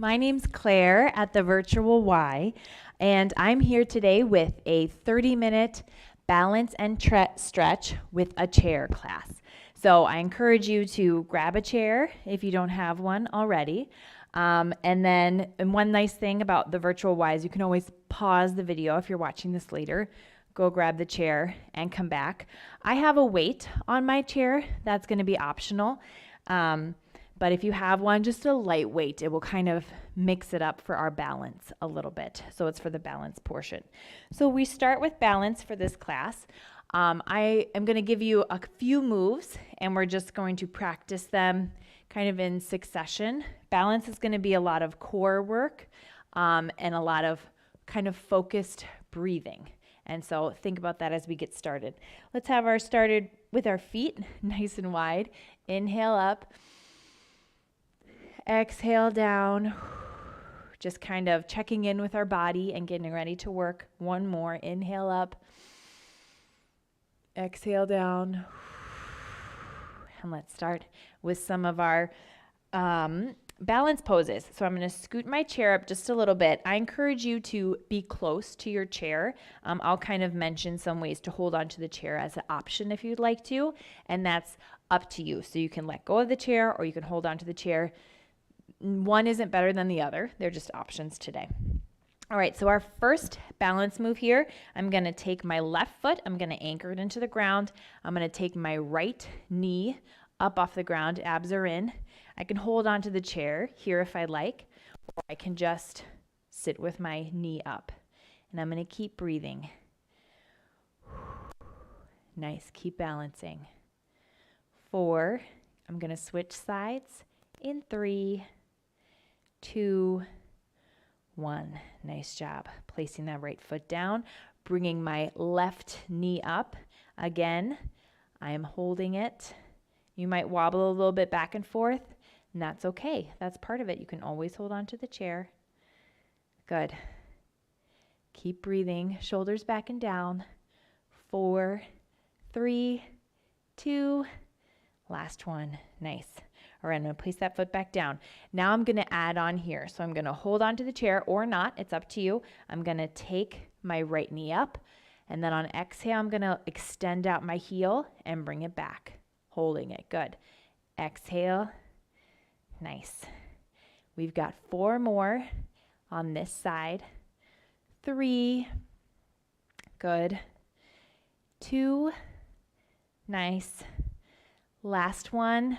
My name's Claire at the Virtual Y, and I'm here today with a 30-minute balance and stretch with a chair class. So I encourage you to grab a chair if you don't have one already. And one nice thing about the Virtual Y is you can always pause the video if you're watching this later. Go grab the chair and come back. I have a weight on my chair. That's going to be optional. But if you have one, just a light weight, it will kind of mix it up for our balance a little bit. So it's for the balance portion. So we start with balance for this class. I am going to give you a few moves, and we're just going to practice them kind of in succession. Balance is going to be a lot of core work and a lot of kind of focused breathing. And so think about that as we get started. Let's have our started with our feet nice and wide. Inhale up. Exhale down, just kind of checking in with our body and getting ready to work. One more, inhale up, exhale down, and let's start with some of our balance poses. So I'm going to scoot my chair up just a little bit. I encourage you to be close to your chair. I'll kind of mention some ways to hold on to the chair as an option if you'd like to, and that's up to you. So you can let go of the chair or you can hold on to the chair. One isn't better than the other. They're just options today. All right, so our first balance move here, I'm going to take my left foot, I'm going to anchor it into the ground. I'm going to take my right knee up off the ground, abs are in. I can hold on to the chair here if I like, or I can just sit with my knee up. And I'm going to keep breathing. Nice, keep balancing. 4, I'm going to switch sides in 3, 2, 1. Nice job. Placing that right foot down, bringing my left knee up. Again, I am holding it. You might wobble a little bit back and forth, and that's okay. That's part of it. You can always hold on to the chair. Good. Keep breathing. Shoulders back and down. 4, 3, 2, last one. Nice. All right, I'm going to place that foot back down. Now I'm going to add on here. So I'm going to hold on to the chair or not. It's up to you. I'm going to take my right knee up. And then on exhale, I'm going to extend out my heel and bring it back. Holding it. Good. Exhale. Nice. We've got 4 more on this side. 3. Good. 2. Nice. Last one.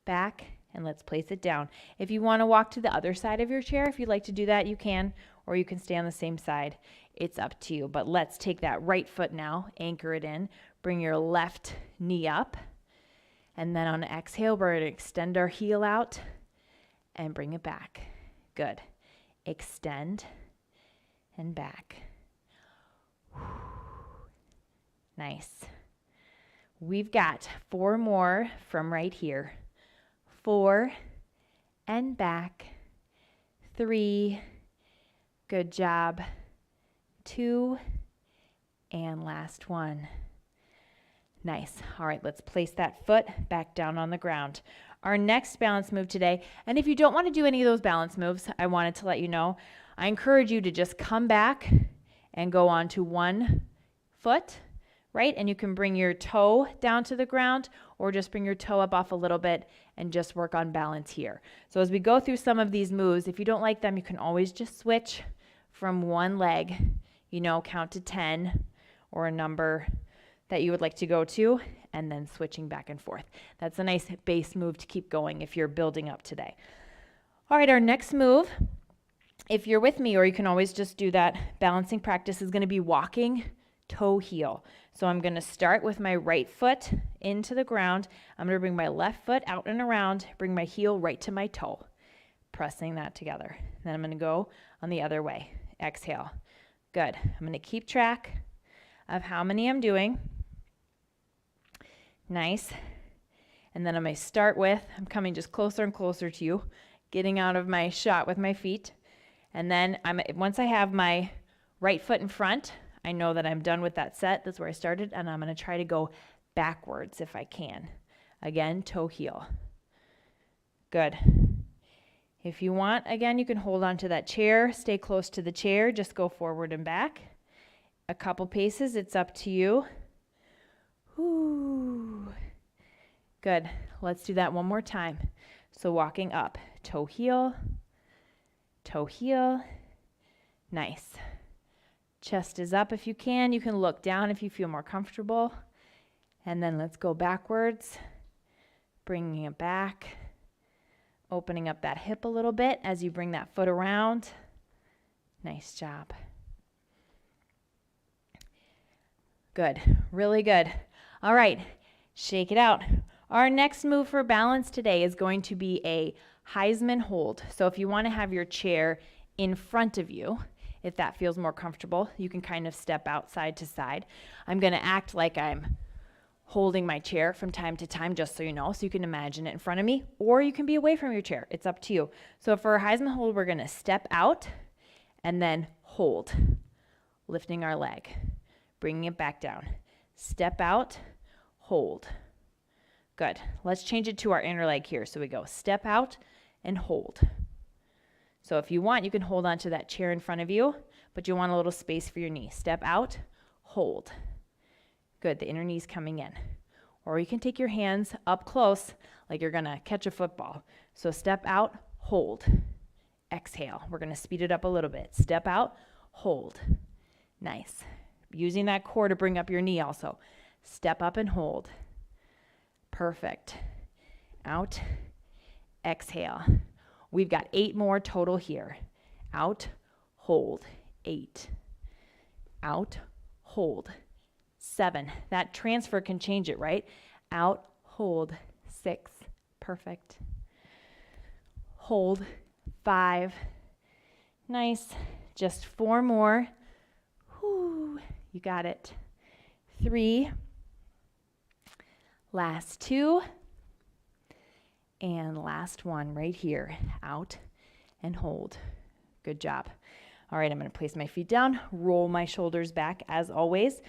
Back, and let's place it down. If you want to walk to the other side of your chair, if you'd like to do that, you can, or you can stay on the same side. It's up to you. But let's take that right foot now, anchor it in, bring your left knee up, and then on exhale, we're going to extend our heel out and bring it back. Good. Extend and back. Nice. We've got 4 more from right here. 4 and back. 3, good job. 2 and last one. Nice. All right, let's place that foot back down on the ground. Our next balance move today, and if you don't want to do any of those balance moves, I wanted to let you know, I encourage you to just come back and go on to one foot, right? And you can bring your toe down to the ground or just bring your toe up off a little bit and just work on balance here. So as we go through some of these moves, if you don't like them, you can always just switch from one leg, count to 10 or a number that you would like to go to, and then switching back and forth. That's a nice base move to keep going if you're building up today. All right, our next move, if you're with me, or you can always just do that balancing practice, is going to be walking toe heel. So I'm going to start with my right foot into the ground. I'm going to bring my left foot out and around, bring my heel right to my toe, pressing that together. Then I'm going to go on the other way. Exhale. Good. I'm going to keep track of how many I'm doing. Nice. And then I'm going to start with, I'm coming just closer and closer to you, getting out of my shot with my feet. And then once I have my right foot in front, I know that I'm done with that set. That's where I started, and I'm going to try to go backwards if I can. Again, toe heel. Good. If you want, again, you can hold on to that chair, stay close to the chair, just go forward and back. A couple paces, it's up to you. Whew. Good. Let's do that one more time. So walking up, toe heel. Nice. Chest is up if you can. You can look down if you feel more comfortable. And then let's go backwards, bringing it back, opening up that hip a little bit as you bring that foot around. Nice job. Good. Really good. All right. Shake it out. Our next move for balance today is going to be a Heisman Hold. So if you want to have your chair in front of you, if that feels more comfortable, you can kind of step out side to side. I'm going to act like I'm holding my chair from time to time, just so you know, so you can imagine it in front of me, or you can be away from your chair. It's up to you. So for our Heisman Hold, we're going to step out and then hold, lifting our leg, bringing it back down. Step out, hold. Good. Let's change it to our inner leg here. So we go step out and hold. So if you want, you can hold onto that chair in front of you, but you want a little space for your knee. Step out, hold. Good. The inner knee's coming in. Or you can take your hands up close like you're going to catch a football. So step out, hold. Exhale. We're going to speed it up a little bit. Step out, hold. Nice. Using that core to bring up your knee also. Step up and hold. Perfect. Out, exhale. We've got 8 more total here. Out, hold, 8. Out, hold, 7. That transfer can change it, right? Out, hold, 6. Perfect. Hold, 5. Nice. Just 4 more. Whew. You got it. 3. Last 2. And last one right here. Out and hold. Good job. All right, I'm going to place my feet down, roll my shoulders back as always.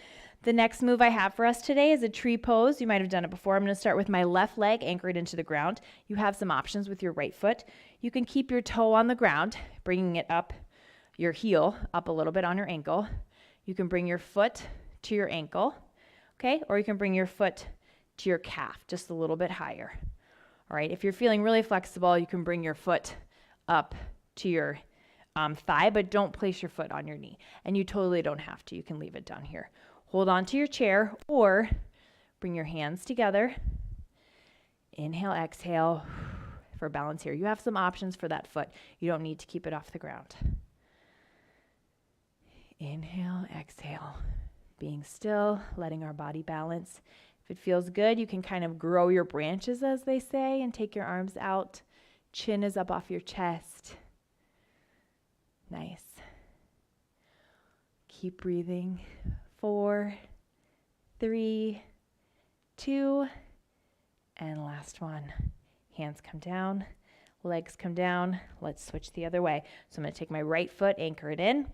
The next move I have for us today is a tree pose. You might have done it before. I'm going to start with my left leg anchored into the ground. You have some options with your right foot. You can keep your toe on the ground, bringing it up, your heel up a little bit on your ankle. You can bring your foot to your ankle, okay? Or you can bring your foot to your calf, just a little bit higher. All right, if you're feeling really flexible, you can bring your foot up to your thigh, but don't place your foot on your knee. And you totally don't have to. You can leave it down here. Hold on to your chair or bring your hands together. Inhale, exhale for balance here. You have some options for that foot. You don't need to keep it off the ground. Inhale, exhale. Being still, letting our body balance. If it feels good, you can kind of grow your branches, as they say, and take your arms out. Chin is up off your chest. Nice. Keep breathing. 4, 3, 2, and last one. Hands come down, legs come down. Let's switch the other way. So I'm going to take my right foot, anchor it in.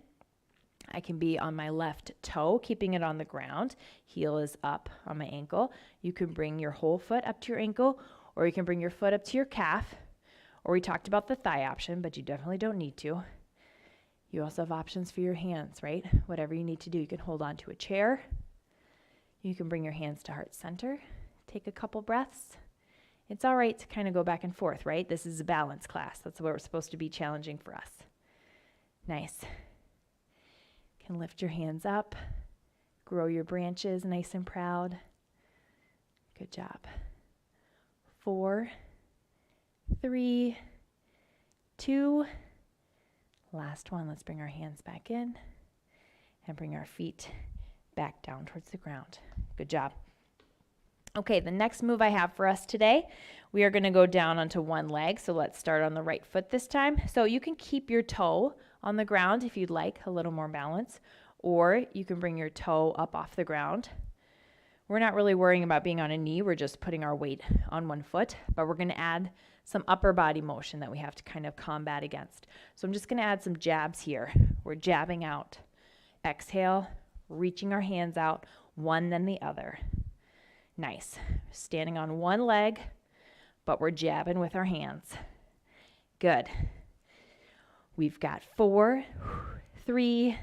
I can be on my left toe, keeping it on the ground. Heel is up on my ankle. You can bring your whole foot up to your ankle, or you can bring your foot up to your calf. Or we talked about the thigh option, but you definitely don't need to. You also have options for your hands, right? Whatever you need to do. You can hold on to a chair. You can bring your hands to heart center. Take a couple breaths. It's all right to kind of go back and forth, right? This is a balance class. That's what we're supposed to be challenging for us. Nice. Can lift your hands up, grow your branches nice and proud. Good job. 4, 3, 2, last one. Let's bring our hands back in and bring our feet back down towards the ground. Good job. Okay, the next move I have for us today, we are going to go down onto one leg. So let's start on the right foot this time. So you can keep your toe on the ground if you'd like a little more balance, or you can bring your toe up off the ground. We're not really worrying about being on a knee. We're just putting our weight on one foot, but we're going to add some upper body motion that we have to kind of combat against. So I'm just going to add some jabs here. We're jabbing out. Exhale, reaching our hands out, one then the other. Nice. Standing on one leg, but we're jabbing with our hands. Good. We've got 4, 3,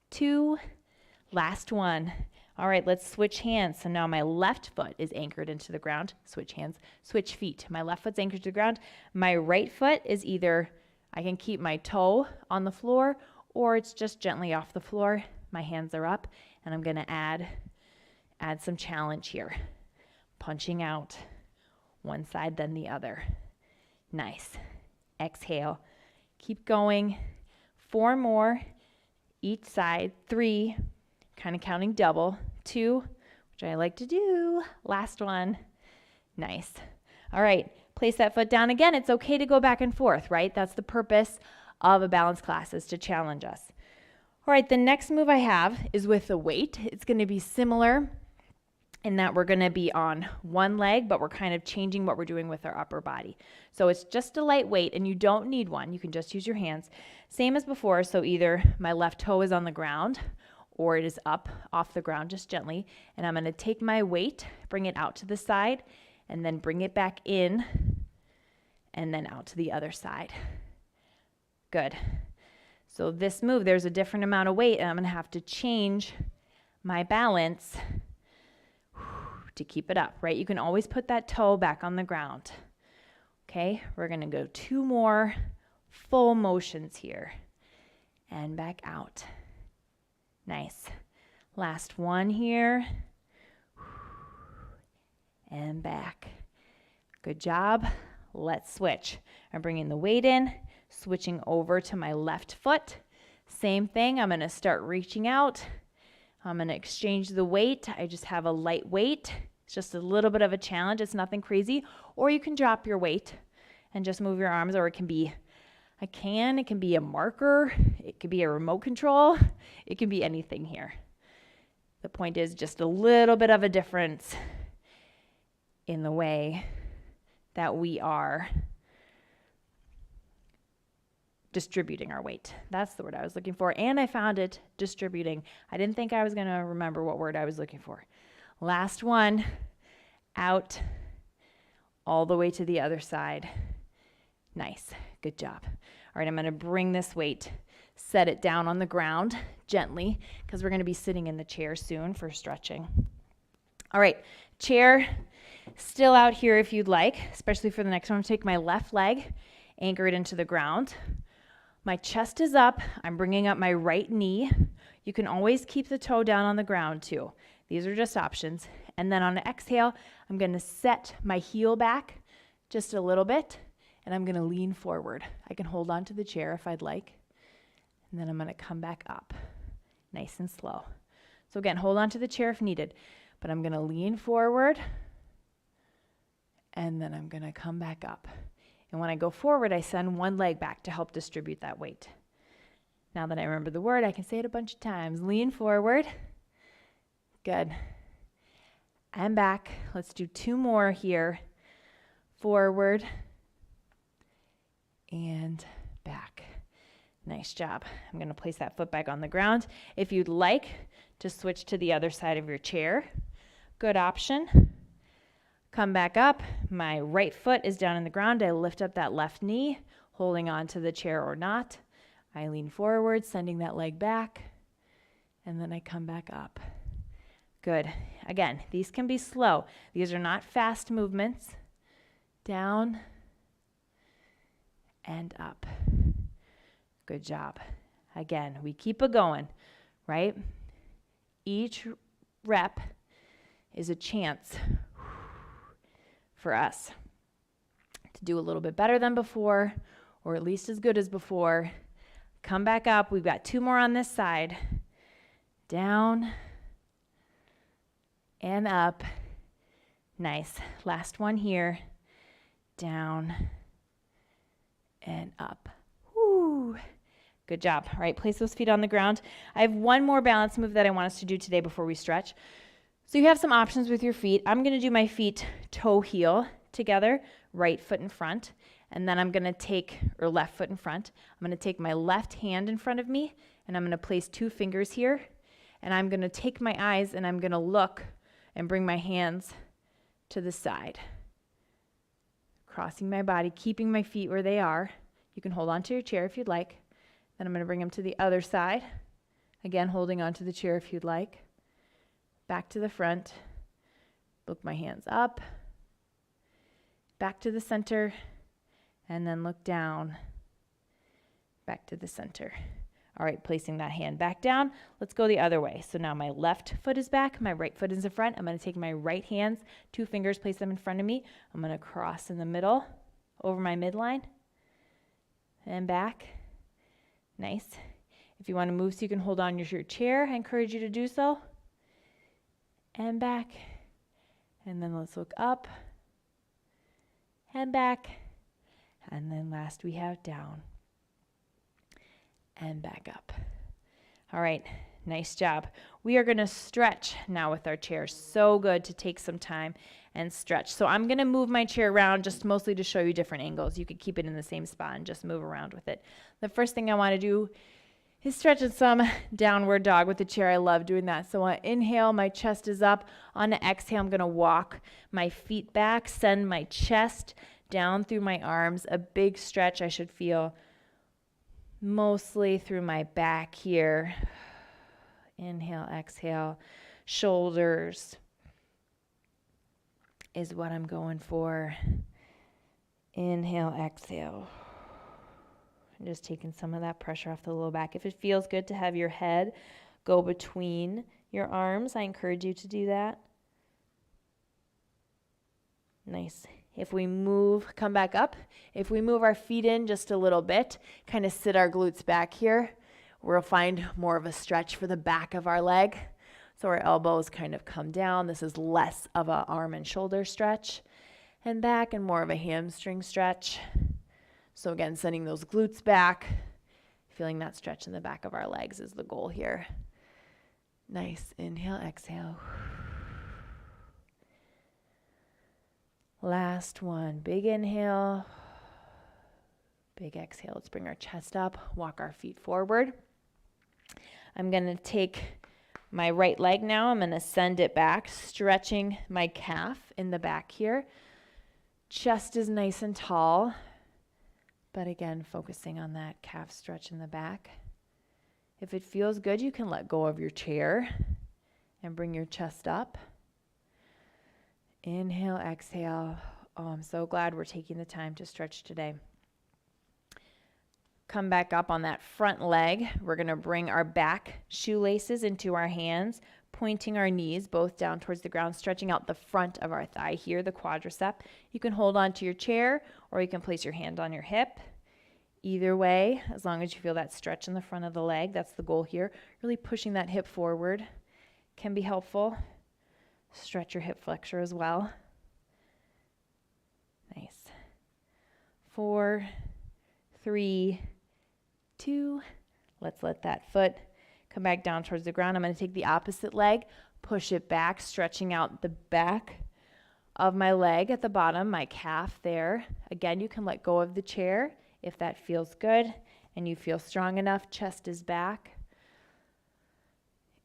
2, last one. All right, let's switch hands. So now my left foot is anchored into the ground. Switch hands, switch feet. My left foot's anchored to the ground. My right foot is either, I can keep my toe on the floor or it's just gently off the floor. My hands are up and I'm gonna add some challenge here. Punching out one side, then the other. Nice. Exhale. Keep going. 4 more each side. 3, kind of counting double. 2, which I like to do. Last one. Nice. All right. Place that foot down again. It's okay to go back and forth, right? That's the purpose of a balance class, is to challenge us. All right. The next move I have is with a weight. It's going to be similar in that we're going to be on one leg, but we're kind of changing what we're doing with our upper body. So it's just a light weight, and you don't need one. You can just use your hands. Same as before, so either my left toe is on the ground or it is up off the ground just gently, and I'm going to take my weight, bring it out to the side, and then bring it back in, and then out to the other side. Good. So this move, there's a different amount of weight, and I'm going to have to change my balance to keep it up, right? You can always put that toe back on the ground. Okay, we're gonna go 2 more full motions here and back out. Nice. Last one here and back. Good job. Let's switch. I'm bringing the weight in, switching over to my left foot. Same thing, I'm gonna start reaching out. I'm going to exchange the weight. I just have a light weight. It's just a little bit of a challenge. It's nothing crazy. Or you can drop your weight and just move your arms, or it can be it can be a marker. It could be a remote control. It can be anything here. The point is just a little bit of a difference in the way that we are distributing our weight. That's the word I was looking for. And I found it, distributing. I didn't think I was going to remember what word I was looking for. Last one, out, all the way to the other side. Nice. Good job. All right, I'm going to bring this weight, set it down on the ground gently, because we're going to be sitting in the chair soon for stretching. All right, chair still out here if you'd like, especially for the next one. I'm going to take my left leg, anchor it into the ground. My chest is up. I'm bringing up my right knee. You can always keep the toe down on the ground too. These are just options. And then on an exhale, I'm going to set my heel back just a little bit, and I'm going to lean forward. I can hold on to the chair if I'd like. And then I'm going to come back up, nice and slow. So again, hold on to the chair if needed, but I'm going to lean forward, and then I'm going to come back up. And when I go forward, I send one leg back to help distribute that weight. Now that I remember the word, I can say it a bunch of times. Lean forward. Good. And back. Let's do 2 more here. Forward and back. Nice job. I'm going to place that foot back on the ground. If you'd like to switch to the other side of your chair, good option. Come back up. My right foot is down in the ground. I lift up that left knee, holding on to the chair or not. I lean forward, sending that leg back, and then I come back up. Good. Again, these can be slow. These are not fast movements. Down and up. Good job. Again, we keep it going, right? Each rep is a chance for us to do a little bit better than before, or at least as good as before. Come back up. We've got 2 more on this side. Down and up. Nice. Last one here. Down and up. Woo. Good job. All right, place those feet on the ground. I have one more balance move that I want us to do today before we stretch. So you have some options with your feet. I'm going to do my feet toe heel together, right foot in front, and then I'm going to take, or left foot in front, I'm going to take my left hand in front of me, and I'm going to place 2 fingers here, and I'm going to take my eyes and I'm going to look and bring my hands to the side. Crossing my body, keeping my feet where they are. You can hold on to your chair if you'd like. Then I'm going to bring them to the other side. Again, holding onto the chair if you'd like. Back to the front. Look my hands up. Back to the center. And then look down. Back to the center. All right, placing that hand back down. Let's go the other way. So now my left foot is back. My right foot is in front. I'm going to take my right hands, 2 fingers, place them in front of me. I'm going to cross in the middle over my midline. And back. Nice. If you want to move so you can hold on to your chair, I encourage you to do so. And back. And then let's look up. And back. And then last we have down. And back up. All right, nice job. We are going to stretch now with our chair. So good to take some time and stretch. So I'm going to move my chair around just mostly to show you different angles. You could keep it in the same spot and just move around with it. The first thing I want to do is stretch some downward dog with the chair. I love doing that. So on inhale, my chest is up. On the exhale, I'm going to walk my feet back, send my chest down through my arms. A big stretch I should feel mostly through my back here. Inhale, exhale. Shoulders is what I'm going for. Inhale, exhale. I'm just taking some of that pressure off the low back. If it feels good to have your head go between your arms, I encourage you to do that. Nice. If we move, come back up. If we move our feet in just a little bit, kind of sit our glutes back here, we'll find more of a stretch for the back of our leg. So our elbows kind of come down. This is less of an arm and shoulder stretch. And back, and more of a hamstring stretch. So again, sending those glutes back, feeling that stretch in the back of our legs is the goal here. Nice. Inhale, exhale. Last one. Big inhale. Big exhale. Let's bring our chest up. Walk our feet forward. I'm going to take my right leg now. I'm going to send it back, stretching my calf in the back here. Chest is nice and tall. But again, focusing on that calf stretch in the back. If it feels good, you can let go of your chair and bring your chest up. Inhale, exhale. Oh, I'm so glad we're taking the time to stretch today. Come back up on that front leg. We're going to bring our back shoelaces into our hands, pointing our knees both down towards the ground, stretching out the front of our thigh here, the quadricep. You can hold on to your chair, or you can place your hand on your hip. Either way, as long as you feel that stretch in the front of the leg, that's the goal here. Really pushing that hip forward can be helpful. Stretch your hip flexor as well. Nice. 4, 3, 2. Let's let that foot come back down towards the ground. I'm going to take the opposite leg, push it back, stretching out the back of my leg at the bottom, my calf there. Again, you can let go of the chair if that feels good and you feel strong enough. Chest is back.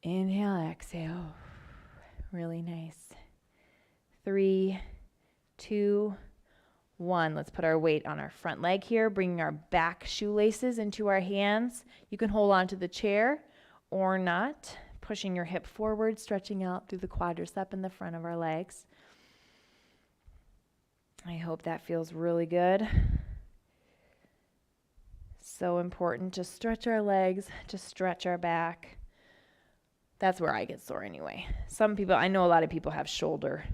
Inhale, exhale. Really nice. 3, 2, 1. Let's put our weight on our front leg here, bringing our back shoelaces into our hands. You can hold on to the chair or not, pushing your hip forward, stretching out through the quadricep in the front of our legs. I hope that feels really good. So important to stretch our legs, to stretch our back. That's where I get sore anyway. Some people, I know a lot of people have shoulder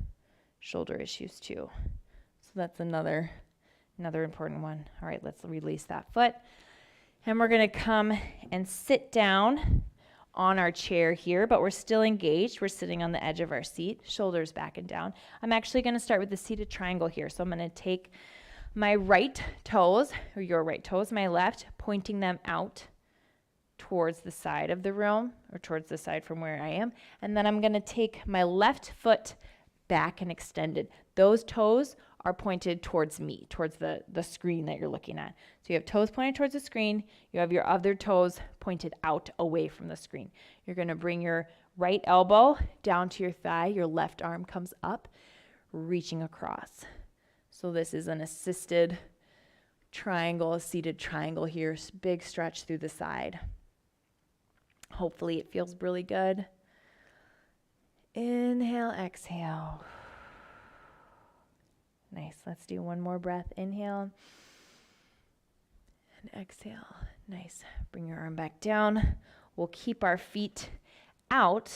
issues too. So that's another important one. All right, let's release that foot. And we're going to come and sit down on our chair here, but we're still engaged. We're sitting on the edge of our seat, shoulders back and down. I'm actually going to start with the seated triangle here. So I'm going to take my right toes, or your right toes, my left, pointing them out towards the side of the room, or towards the side from where I am. And then I'm going to take my left foot back and extended. Those toes are pointed towards me, towards the screen that you're looking at. So you have toes pointed towards the screen. You have your other toes pointed out away from the screen. You're going to bring your right elbow down to your thigh. Your left arm comes up, reaching across. So this is an assisted triangle, a seated triangle here. Big stretch through the side. Hopefully it feels really good. Inhale, exhale. Nice. Let's do one more breath. Inhale and exhale. Nice. Bring your arm back down. We'll keep our feet out,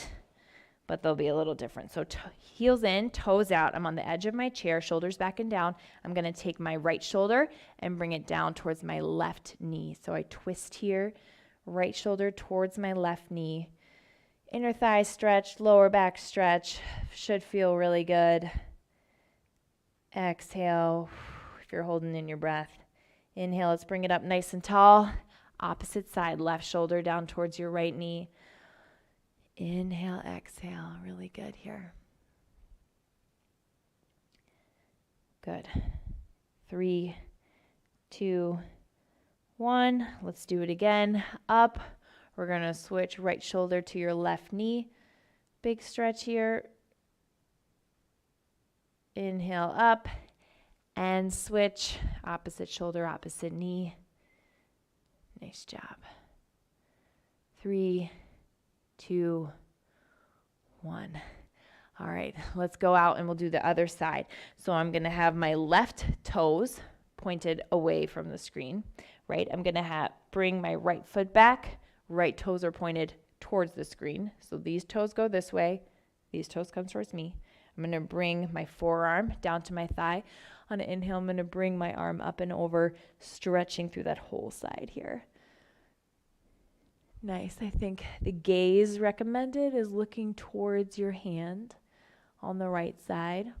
but they'll be a little different. So heels in, toes out. I'm on the edge of my chair, shoulders back and down. I'm going to take my right shoulder and bring it down towards my left knee. So I twist here, right shoulder towards my left knee. Inner thigh stretch, lower back stretch. Should feel really good. Exhale, if you're holding in your breath. Inhale, let's bring it up nice and tall. Opposite side, left shoulder down towards your right knee. Inhale, exhale, really good here. Good. 3, 2, 1. Let's do it again. Up. We're going to switch right shoulder to your left knee. Big stretch here. Inhale up and switch. Opposite shoulder, opposite knee. Nice job. 3, 2, 1. All right, let's go out and we'll do the other side. So I'm going to have my left toes pointed away from the screen, right? I'm going to bring my right foot back. Right toes are pointed towards the screen. So these toes go this way. These toes come towards me. I'm going to bring my forearm down to my thigh. On an inhale, I'm going to bring my arm up and over, stretching through that whole side here. Nice. I think the gaze recommended is looking towards your hand on the right side.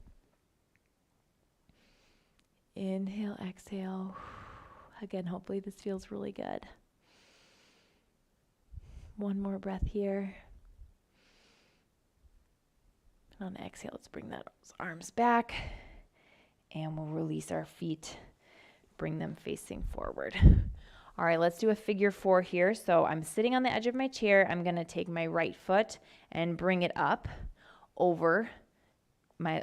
Inhale, exhale. Again, hopefully this feels really good. One more breath here. On exhale, let's bring those arms back and we'll release our feet, bring them facing forward. All right, let's do a figure 4 here. So I'm sitting on the edge of my chair. I'm going to take my right foot and bring it up over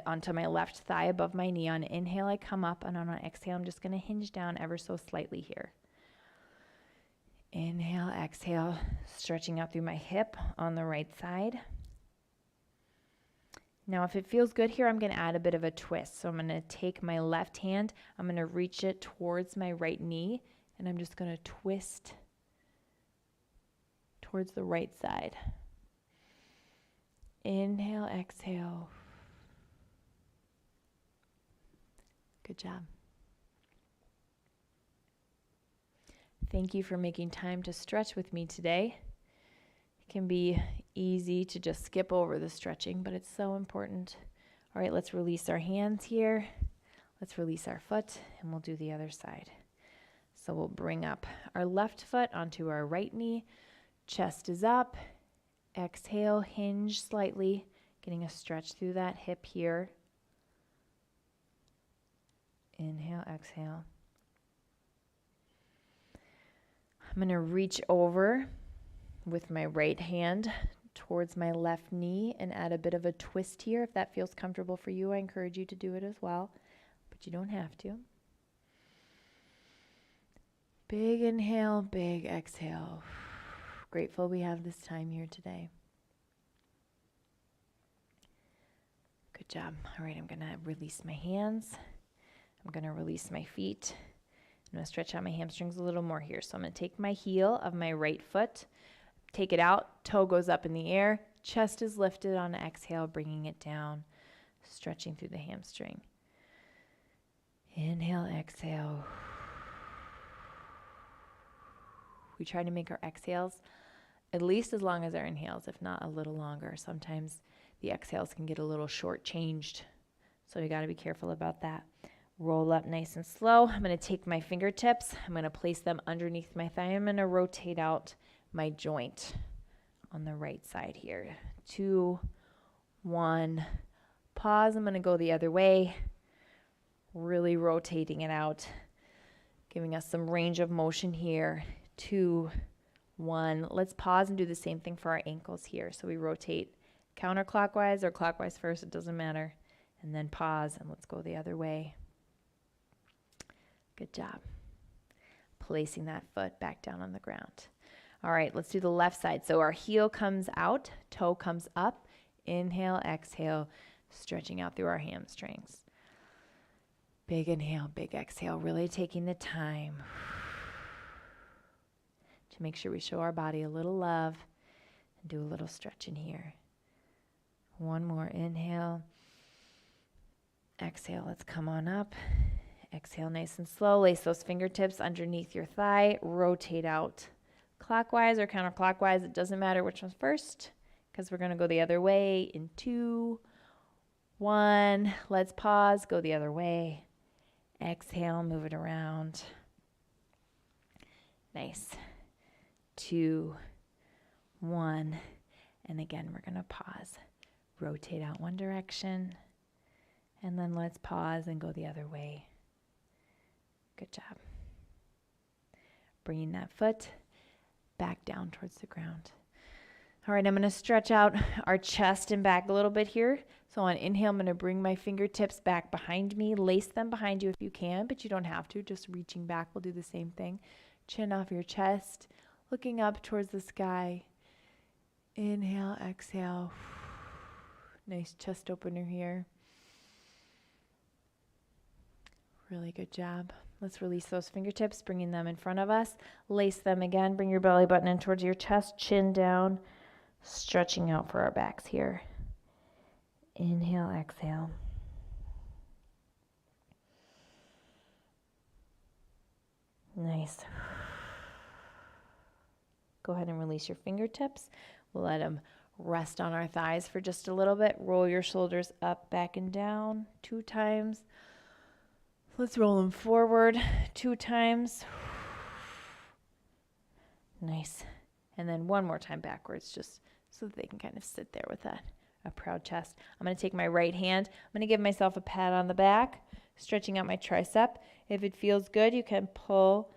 onto my left thigh above my knee. On inhale, I come up, and on an exhale, I'm just going to hinge down ever so slightly here. Inhale, exhale, stretching out through my hip on the right side. Now, if it feels good here, I'm going to add a bit of a twist. So I'm going to take my left hand, I'm going to reach it towards my right knee, and I'm just going to twist towards the right side. Inhale, exhale. Good job. Thank you for making time to stretch with me today. It can be easy to just skip over the stretching, but it's so important. All right, let's release our hands here. Let's release our foot, and we'll do the other side. So we'll bring up our left foot onto our right knee. Chest is up. Exhale, hinge slightly, getting a stretch through that hip here. Inhale, exhale. I'm going to reach over with my right hand towards my left knee and add a bit of a twist here. If that feels comfortable for you, I encourage you to do it as well, but you don't have to. Big inhale, big exhale. Grateful we have this time here today. Good job. All right, I'm going to release my hands. I'm going to release my feet. I'm going to stretch out my hamstrings a little more here. So I'm going to take my heel of my right foot, take it out, toe goes up in the air, chest is lifted on exhale, bringing it down, stretching through the hamstring. Inhale, exhale. We try to make our exhales at least as long as our inhales, if not a little longer. Sometimes the exhales can get a little short-changed, so you got to be careful about that. Roll up nice and slow. I'm going to take my fingertips. I'm going to place them underneath my thigh. I'm going to rotate out my joint on the right side here. 2, 1, pause. I'm going to go the other way. Really rotating it out, giving us some range of motion here. 2, 1. Let's pause and do the same thing for our ankles here. So we rotate counterclockwise or clockwise first, it doesn't matter. And then pause and let's go the other way. Good job. placing that foot back down on the ground. All right, let's do the left side. So our heel comes out, toe comes up. Inhale, exhale, stretching out through our hamstrings. Big inhale, big exhale, really taking the time to make sure we show our body a little love and do a little stretching here. One more inhale. Exhale, let's come on up. Exhale nice and slow. Lace those fingertips underneath your thigh. Rotate out clockwise or counterclockwise. It doesn't matter which one's first because we're going to go the other way in 2, 1. Let's pause. Go the other way. Exhale, move it around. Nice. 2, 1. And again, we're going to pause. Rotate out one direction. And then let's pause and go the other way. Good job. Bringing that foot back down towards the ground. All right, I'm going to stretch out our chest and back a little bit here. So on inhale, I'm going to bring my fingertips back behind me. Lace them behind you if you can, but you don't have to. Just reaching back will do the same thing. Chin off your chest, looking up towards the sky. Inhale, exhale. Nice chest opener here. Really good job. Let's release those fingertips, bringing them in front of us. Lace them again. Bring your belly button in towards your chest, chin down, stretching out for our backs here. Inhale, exhale. Nice. Go ahead and release your fingertips. We'll let them rest on our thighs for just a little bit. Roll your shoulders up, back, and down 2 times. Let's roll them forward 2 times. Nice. And then one more time backwards, just so that they can kind of sit there with a proud chest. I'm going to take my right hand. I'm going to give myself a pat on the back, stretching out my tricep. If it feels good, you can pull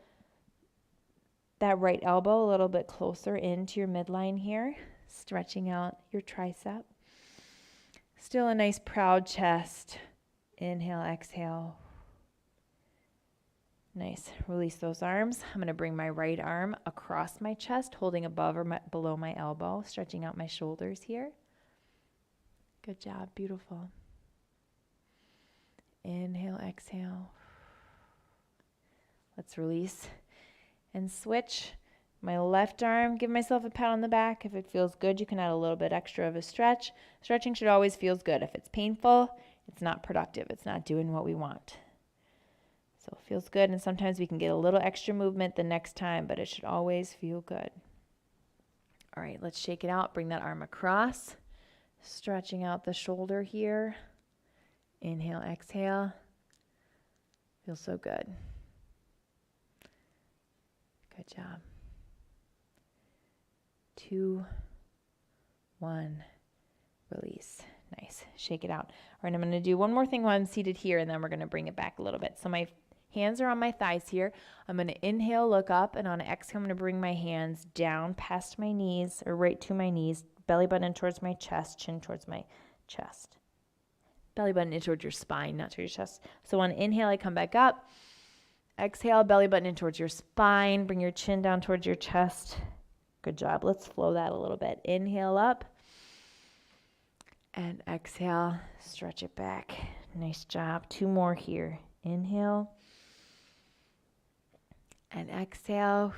that right elbow a little bit closer into your midline here, stretching out your tricep. Still a nice proud chest. Inhale, exhale. Nice. Release those arms. I'm going to bring my right arm across my chest, holding above or below my elbow, stretching out my shoulders here. Good job. Beautiful. Inhale, exhale. Let's release and switch. My left arm, give myself a pat on the back. If it feels good, you can add a little bit extra of a stretch. Stretching should always feel good. If it's painful, it's not productive. It's not doing what we want. So it feels good, and sometimes we can get a little extra movement the next time, but it should always feel good. All right, let's shake it out. Bring that arm across, stretching out the shoulder here. Inhale, exhale. Feels so good. Good job. 2, 1, release. Nice. Shake it out. All right, I'm going to do one more thing while I'm seated here, and then we're going to bring it back a little bit. So my hands are on my thighs here. I'm going to inhale, look up, and on exhale, I'm going to bring my hands down past my knees, or right to my knees, belly button in towards my chest, chin towards my chest. Belly button in towards your spine, not towards your chest. So on inhale, I come back up. Exhale, belly button in towards your spine. Bring your chin down towards your chest. Good job. Let's flow that a little bit. Inhale up. And exhale, stretch it back. Nice job. 2 more here. Inhale. And exhale.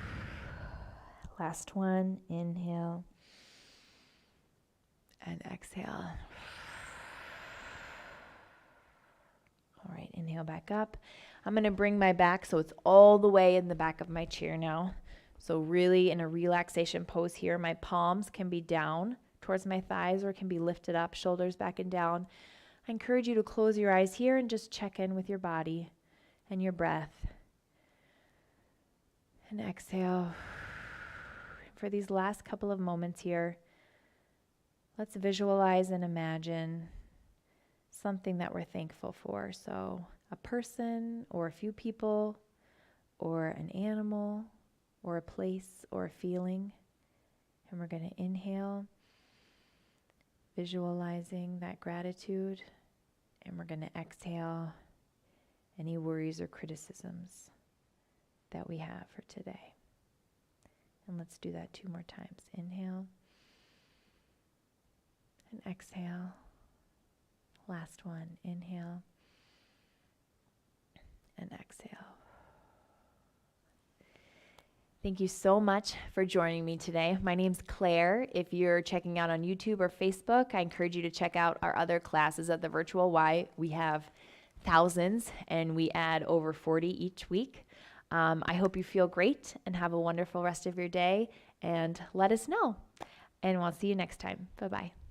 Last one. Inhale. And exhale. All right, inhale back up. I'm going to bring my back so it's all the way in the back of my chair now. So really in a relaxation pose here, my palms can be down towards my thighs or can be lifted up, shoulders back and down. I encourage you to close your eyes here and just check in with your body and your breath. And exhale. For these last couple of moments here, let's visualize and imagine something that we're thankful for. So a person or a few people or an animal or a place or a feeling. And we're going to inhale, visualizing that gratitude. And we're going to exhale any worries or criticisms. that we have for today. And let's do that 2 more times. Inhale and exhale. Last one. Inhale and exhale. Thank you so much for joining me today. My name's Claire. If you're checking out on YouTube or Facebook, I encourage you to check out our other classes at the Virtual Y. We have thousands and we add over 40 each week. I hope you feel great and have a wonderful rest of your day, and let us know. And we'll see you next time. Bye-bye.